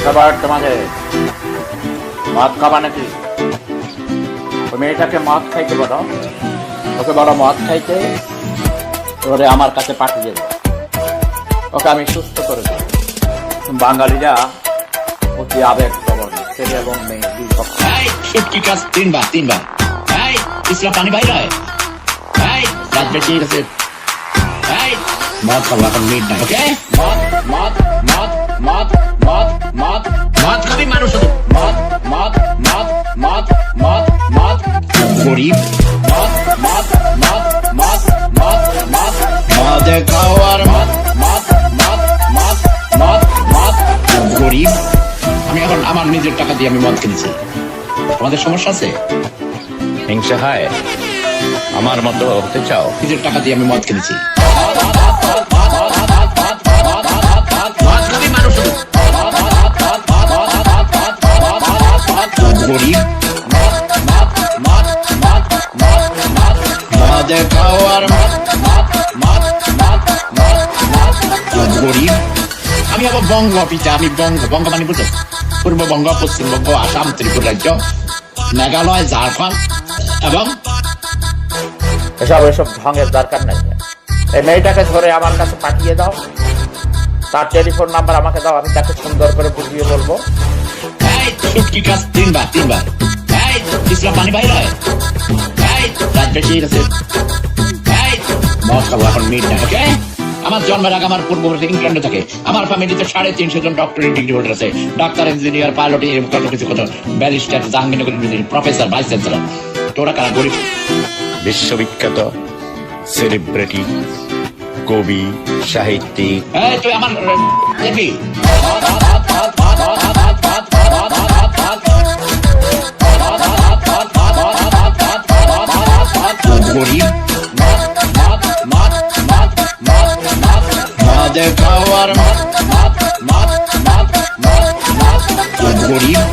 সবার তোমাকে মদ খাবা নাকি? ওই মেয়েটাকে মদ খাইতে বলো, ওকে বলো মদ খাইতে, ওরে আমার কাছে পাঠিয়ে দেবো, ওকে আমি সুস্থ করে দেবো। বাঙালিরা অতি আবেগ প্রবণ, ছেলে এবং মেয়ে দুই পক্ষ। কি কাজ তিনবার ইসলাম পানি বাইর হয় রাত বেশি গেছে। মদ খাবো এখন মিড নাই, ওকে? মদ মদ মদ মদ মদ মদ মদ খাবি মানুষ, মদ মদ মদ মদ মদ মদ গরিব, মদ মদ মদ মদ মদ মদ মদ খাওয়ার মদ মদ মদ মদ মদ মদ গরিব। আমি এখন আমার নিজের টাকা দিয়ে আমি মদ কিনেছি। তোমাদের সমস্যা আছে? হিংসা হয়? আমার মতো হতে চাও? নিজের টাকা দিয়ে আমি মদ কিনেছি। গরিব, গরিব। আমি আবার বঙ্গ পিতা, আমি বঙ্গ মানে বুঝো, পূর্ববঙ্গ, পশ্চিমবঙ্গ, আসাম, ত্রিপুরা রাজ্য, মেঘালয়, ঝাড়খণ্ড এবং এসব ঢঙের দরকার নাই। এই মেয়েটাকে ধরে আমার কাছে পাঠিয়ে দাও, তার টেলিফোন নাম্বার আমাকে দাও, আমি তাকে সুন্দর করে বুঝিয়ে বলবো। কি কাজ তিনবার ইসলাম পানি বাইর হয় রাত বেশি গেছে। মদ খাবো এখন মিড নাই, ওকে? আমার জন্মের আগে আমার পূর্ববর্তী ইংল্যান্ডে থাকে। আমার ফ্যামিলিতে 350 জন ডক্টরেট ডিগ্রি হোল্ডার আছে। ডাক্তার, ইঞ্জিনিয়ার, পাইলট, কত কিছু, কত barrister, Jahangirnagar university professor, vice chancellor. তোরা কারা গরিব? বিশ্ববিখ্যাত সেলিব্রিটি, কবি, সাহিত্যিক। তুই আমার দেখবি গরিব, মদ খাওয়ার গরিব।